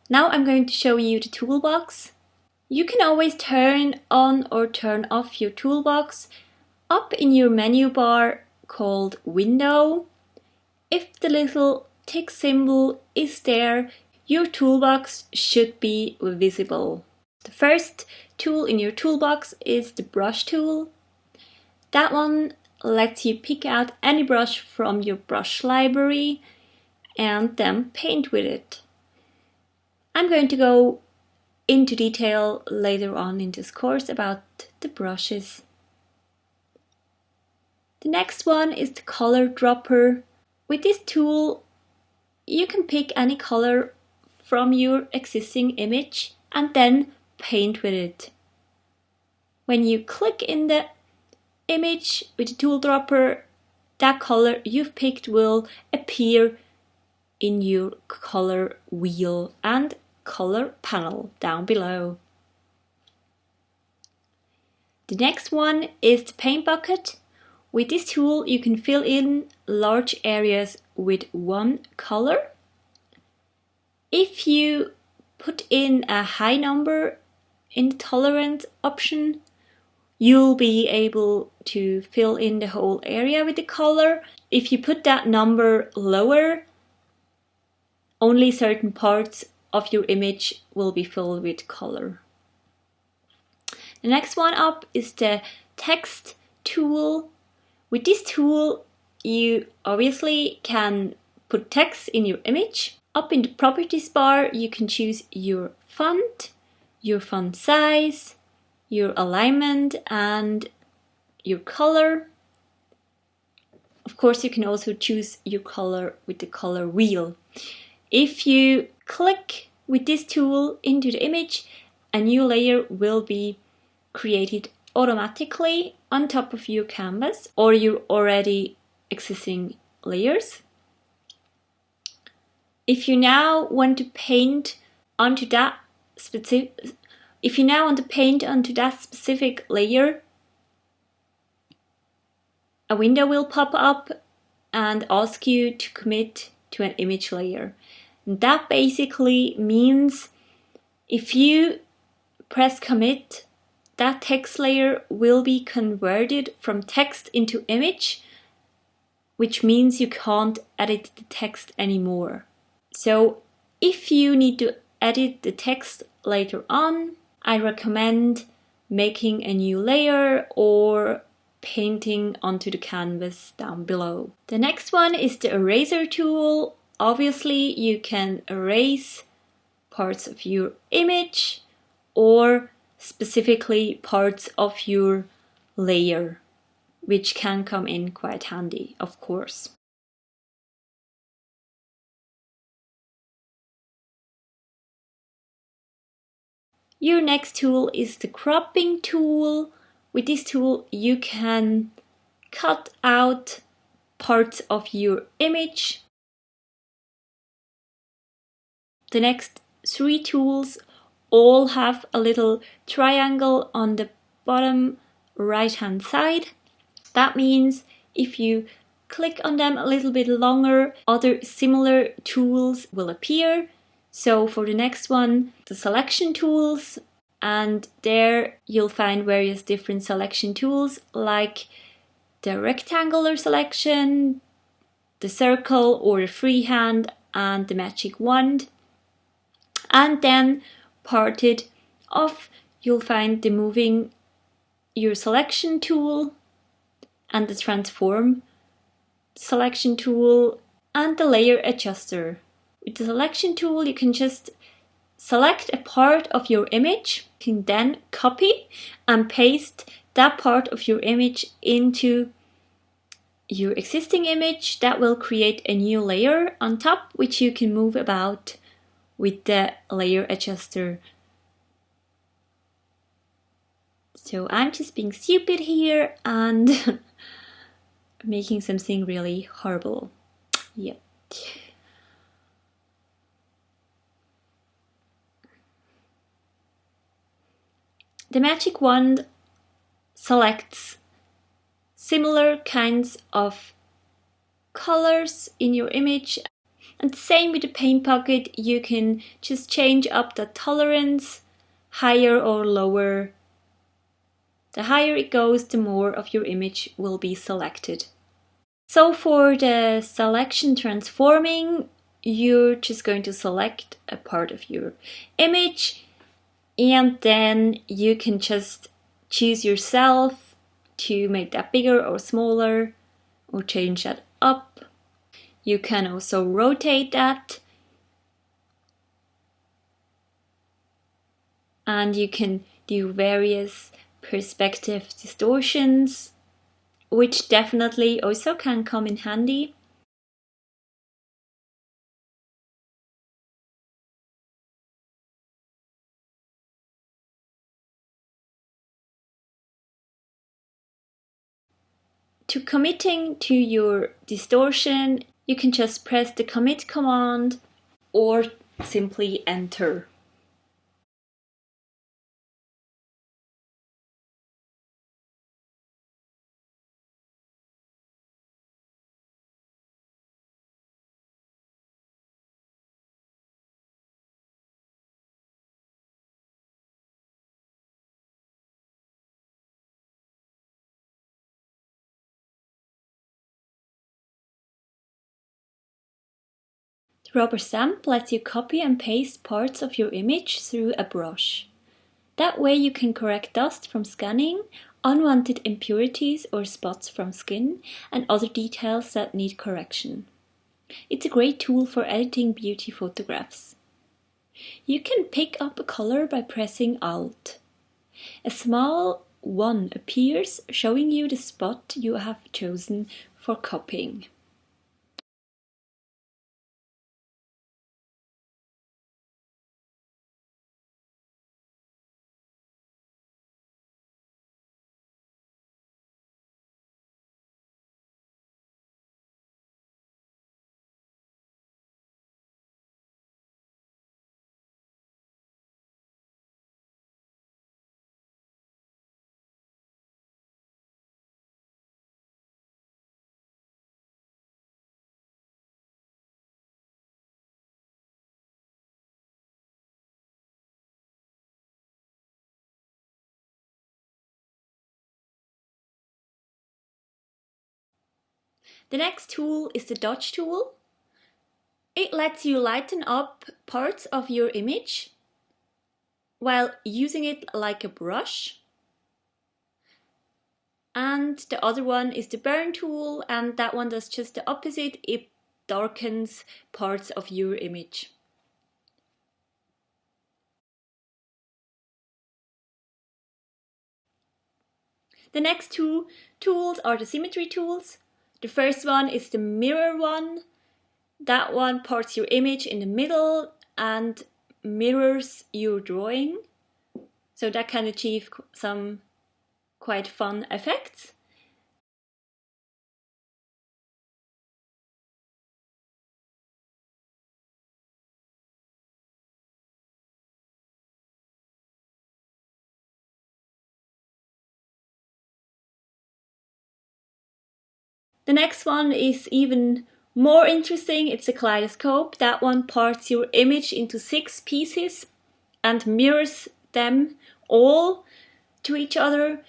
Now I'm going to show you the toolbox. You can always turn on or turn off your toolbox up in your menu bar called Window. If the little tick symbol is there, your toolbox should be visible. The first tool in your toolbox is the brush tool. That one lets you pick out any brush from your brush library and then paint with it. I'm going to go into detail later on in this course about the brushes. The next one is the color dropper. With this tool, you can pick any color from your existing image and then paint with it. When you click in the image with the tool dropper, that color you've picked will appear in your color wheel and color panel down below. The next one is the paint bucket. With this tool you can fill in large areas with one color. If you put in a high number in the tolerance option, you'll be able to fill in the whole area with the color. If you put that number lower, only certain parts of your image will be filled with color. The next one up is the text tool. With this tool, you obviously can put text in your image. Up in the properties bar, you can choose your font size, your alignment, and your color. Of course, you can also choose your color with the color wheel. If you click with this tool into the image, a new layer will be created automatically on top of your canvas or your already existing layers. If you now want to paint onto that specific layer, a window will pop up and ask you to commit to an image layer. And that basically means if you press commit, that text layer will be converted from text into image, which means you can't edit the text anymore. So if you need to edit the text later on, I recommend making a new layer or painting onto the canvas down below. The next one is the eraser tool. Obviously, you can erase parts of your image or specifically parts of your layer, which can come in quite handy, of course. Your next tool is the cropping tool. With this tool, you can cut out parts of your image. The next three tools all have a little triangle on the bottom right hand side. That means if you click on them a little bit longer, other similar tools will appear. So for the next one, the selection tools, and there you'll find various different selection tools like the rectangular selection, the circle or the freehand, and the magic wand. And then parted off, you'll find the moving your selection tool and the transform selection tool and the layer adjuster. With the selection tool, you can just select a part of your image. You can then copy and paste that part of your image into your existing image. That will create a new layer on top, which you can move about with the layer adjuster. So I'm just being stupid here and making something really horrible. Yep. The magic wand selects similar kinds of colors in your image. And same with the paint bucket, you can just change up the tolerance, higher or lower. The higher it goes, the more of your image will be selected. So for the selection transforming, you're just going to select a part of your image, and then you can just choose yourself to make that bigger or smaller, or change that up. You can also rotate that, and you can do various perspective distortions, which definitely also can come in handy. To committing to your distortion, you can just press the commit command or simply enter. The rubber stamp lets you copy and paste parts of your image through a brush. That way you can correct dust from scanning, unwanted impurities or spots from skin, and other details that need correction. It's a great tool for editing beauty photographs. You can pick up a color by pressing Alt. A small one appears, showing you the spot you have chosen for copying. The next tool is the dodge tool. It lets you lighten up parts of your image while using it like a brush. And the other one is the burn tool, and that one does just the opposite. It darkens parts of your image. The next two tools are the symmetry tools. The first one is the mirror one. That one parts your image in the middle and mirrors your drawing. So that can achieve some quite fun effects. The next one is even more interesting. It's a kaleidoscope. That one parts your image into 6 pieces and mirrors them all to each other.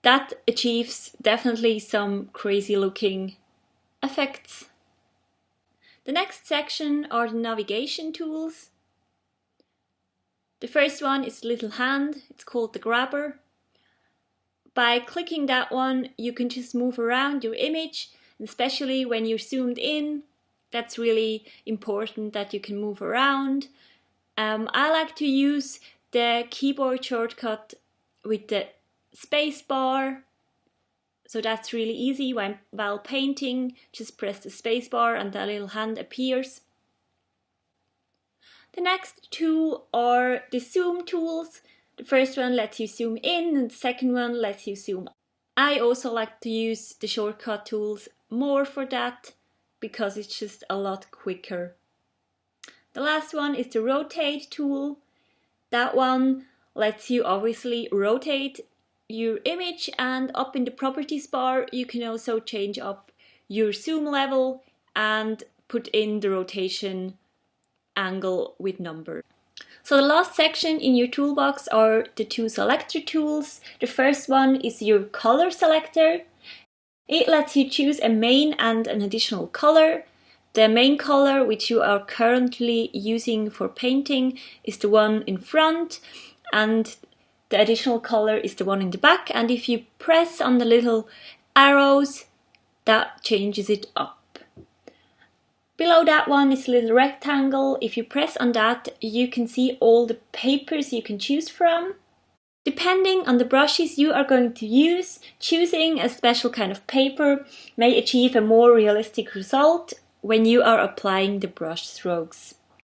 That achieves definitely some crazy looking effects. The next section are the navigation tools. The first one is the little hand. It's called the grabber. By clicking that one, you can just move around your image, especially when you're zoomed in. That's really important that you can move around. I like to use the keyboard shortcut with the space bar. So that's really easy. While painting, just press the space bar and the little hand appears. The next two are the zoom tools. The first one lets you zoom in and the second one lets you zoom out. I also like to use the shortcut tools more for that because it's just a lot quicker. The last one is the rotate tool. That one lets you obviously rotate your image, and up in the properties bar you can also change up your zoom level and put in the rotation angle with number. So the last section in your toolbox are the two selector tools. The first one is your color selector. It lets you choose a main and an additional color. The main color, which you are currently using for painting, is the one in front, and the additional color is the one in the back. And if you press on the little arrows, that changes it up. Below that one is a little rectangle. If you press on that, you can see all the papers you can choose from. Depending on the brushes you are going to use, choosing a special kind of paper may achieve a more realistic result when you are applying the brush strokes.